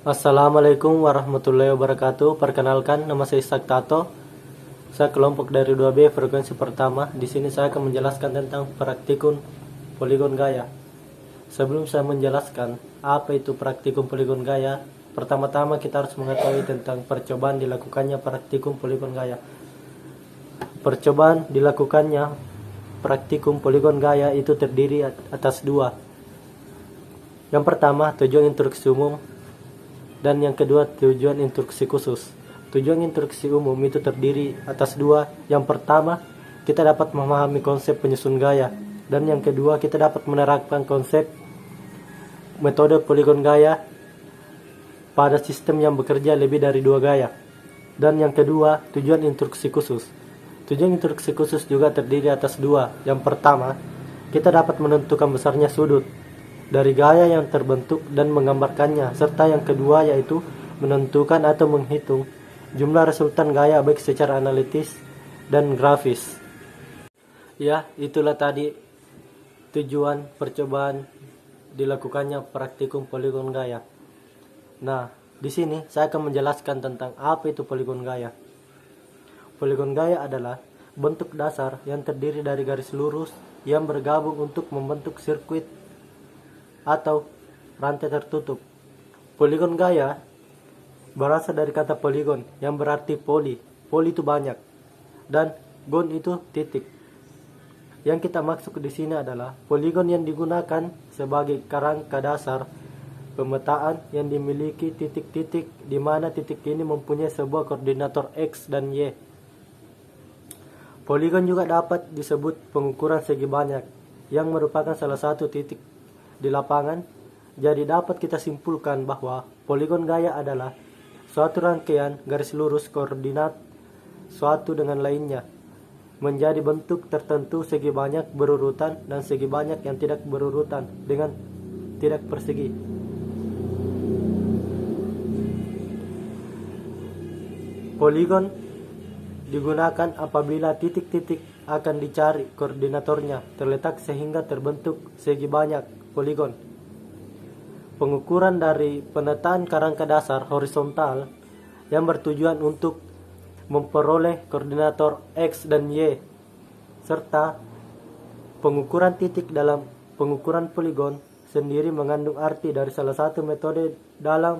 Assalamualaikum warahmatullahi wabarakatuh. Perkenalkan, nama saya Ishak Tato. Saya kelompok dari 2B frekuensi pertama. Di sini saya akan menjelaskan tentang praktikum poligon gaya. Sebelum saya menjelaskan apa itu praktikum poligon gaya, pertama-tama kita harus mengetahui tentang percobaan dilakukannya praktikum poligon gaya. Percobaan dilakukannya praktikum poligon gaya itu terdiri atas dua. Yang pertama, tujuan instruksi umum, dan yang kedua, tujuan instruksi khusus. Tujuan instruksi umum itu terdiri atas dua. Yang pertama, kita dapat memahami konsep penyusun gaya, dan yang kedua, kita dapat menerapkan konsep metode poligon gaya pada sistem yang bekerja lebih dari dua gaya. Dan yang kedua, tujuan instruksi khusus. Tujuan instruksi khusus juga terdiri atas dua. Yang pertama, kita dapat menentukan besarnya sudut dari gaya yang terbentuk dan menggambarkannya, serta yang kedua yaitu menentukan atau menghitung jumlah resultan gaya baik secara analitis dan grafis. Ya, itulah tadi tujuan percobaan dilakukannya praktikum poligon gaya. Nah, di sini saya akan menjelaskan tentang apa itu poligon gaya. Poligon gaya adalah bentuk dasar yang terdiri dari garis lurus yang bergabung untuk membentuk sirkuit atau rantai tertutup. Poligon gaya berasal dari kata poligon yang berarti poli. Poli itu banyak dan gon itu titik. Yang kita maksud di sini adalah poligon yang digunakan sebagai kerangka dasar pemetaan yang dimiliki titik-titik di mana titik ini mempunyai sebuah koordinator X dan Y. Poligon juga dapat disebut pengukuran segi banyak yang merupakan salah satu titik di lapangan. Jadi dapat kita simpulkan bahwa poligon gaya adalah suatu rangkaian garis lurus koordinat suatu dengan lainnya menjadi bentuk tertentu segi banyak berurutan dan segi banyak yang tidak berurutan dengan tidak persegi. Poligon digunakan apabila titik-titik akan dicari koordinatornya terletak sehingga terbentuk segi banyak poligon. Pengukuran dari penataan kerangka dasar horizontal yang bertujuan untuk memperoleh koordinator X dan Y, serta pengukuran titik dalam pengukuran poligon sendiri mengandung arti dari salah satu metode dalam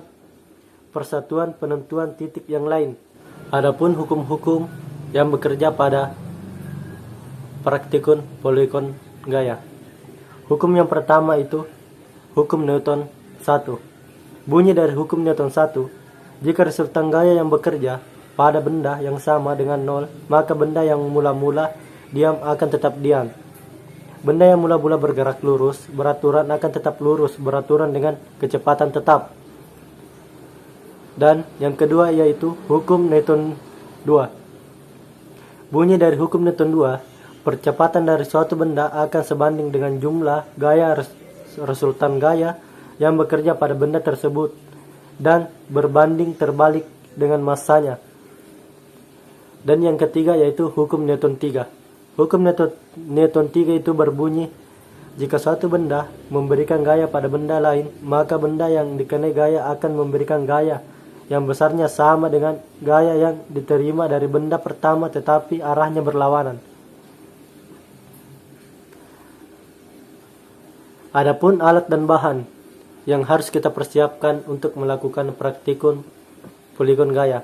persatuan penentuan titik yang lain. Adapun hukum-hukum yang bekerja pada praktikum poligon gaya. Hukum yang pertama itu hukum Newton 1. Bunyi dari hukum Newton 1, jika resultan gaya yang bekerja pada benda yang sama dengan 0, maka benda yang mula-mula diam akan tetap diam. Benda yang mula-mula bergerak lurus beraturan akan tetap lurus beraturan dengan kecepatan tetap. Dan yang kedua yaitu hukum Newton 2. Bunyi dari hukum Newton 2, percepatan dari suatu benda akan sebanding dengan jumlah gaya resultan gaya yang bekerja pada benda tersebut dan berbanding terbalik dengan massanya. Dan yang ketiga yaitu hukum Newton 3. Hukum Newton 3 itu berbunyi, jika suatu benda memberikan gaya pada benda lain, maka benda yang dikenai gaya akan memberikan gaya yang besarnya sama dengan gaya yang diterima dari benda pertama tetapi arahnya berlawanan. Adapun alat dan bahan yang harus kita persiapkan untuk melakukan praktikum poligon gaya.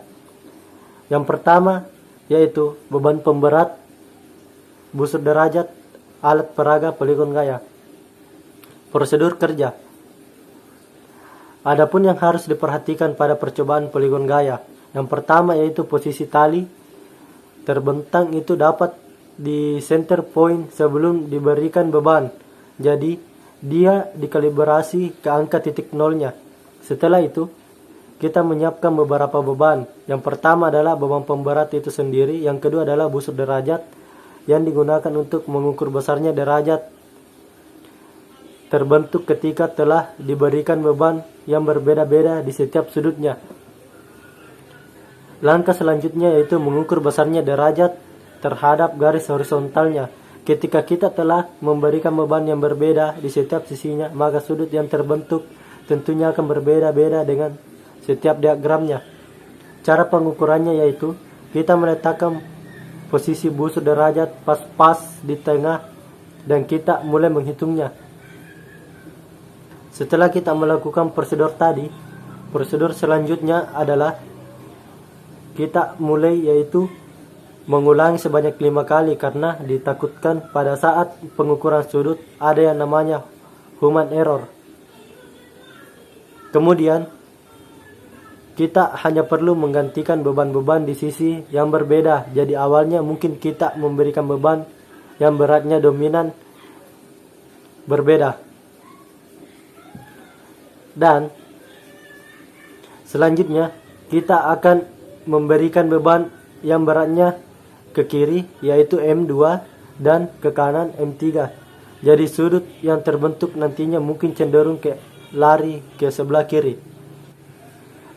Yang pertama yaitu beban pemberat, busur derajat, alat peraga poligon gaya. Prosedur kerja. Adapun yang harus diperhatikan pada percobaan poligon gaya. Yang pertama yaitu posisi tali terbentang itu dapat di center point sebelum diberikan beban. Jadi dia dikalibrasi ke angka titik nolnya. Setelah itu, kita menyiapkan beberapa beban. Yang pertama adalah beban pemberat itu sendiri. Yang kedua adalah busur derajat yang digunakan untuk mengukur besarnya derajat terbentuk ketika telah diberikan beban yang berbeda-beda di setiap sudutnya. Langkah selanjutnya yaitu mengukur besarnya derajat terhadap garis horizontalnya. Ketika kita telah memberikan beban yang berbeda di setiap sisinya, maka sudut yang terbentuk tentunya akan berbeda-beda dengan setiap diagramnya. Cara pengukurannya yaitu kita meletakkan posisi busur derajat pas-pas di tengah dan kita mulai menghitungnya. Setelah kita melakukan prosedur tadi, prosedur selanjutnya adalah kita mulai yaitu mengulangi sebanyak 5 kali karena ditakutkan pada saat pengukuran sudut ada yang namanya human error. Kemudian kita hanya perlu menggantikan beban-beban di sisi yang berbeda. Jadi awalnya mungkin kita memberikan beban yang beratnya dominan berbeda. Dan selanjutnya kita akan memberikan beban yang beratnya ke kiri yaitu M2 dan ke kanan M3. Jadi sudut yang terbentuk nantinya mungkin cenderung ke lari ke sebelah kiri.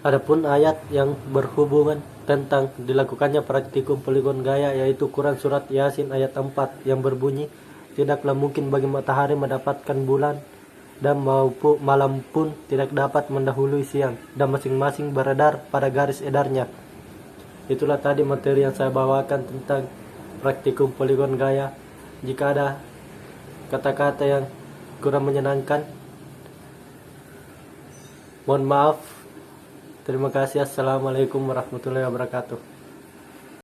Adapun ayat yang berhubungan tentang dilakukannya praktikum poligon gaya yaitu Quran surat Yasin ayat 4 yang berbunyi, tidaklah mungkin bagi matahari mendapatkan bulan dan malam pun tidak dapat mendahului siang, dan masing-masing beredar pada garis edarnya. Itulah tadi materi yang saya bawakan tentang praktikum poligon gaya. Jika ada kata-kata yang kurang menyenangkan, mohon maaf. Terima kasih. Assalamualaikum warahmatullahi wabarakatuh.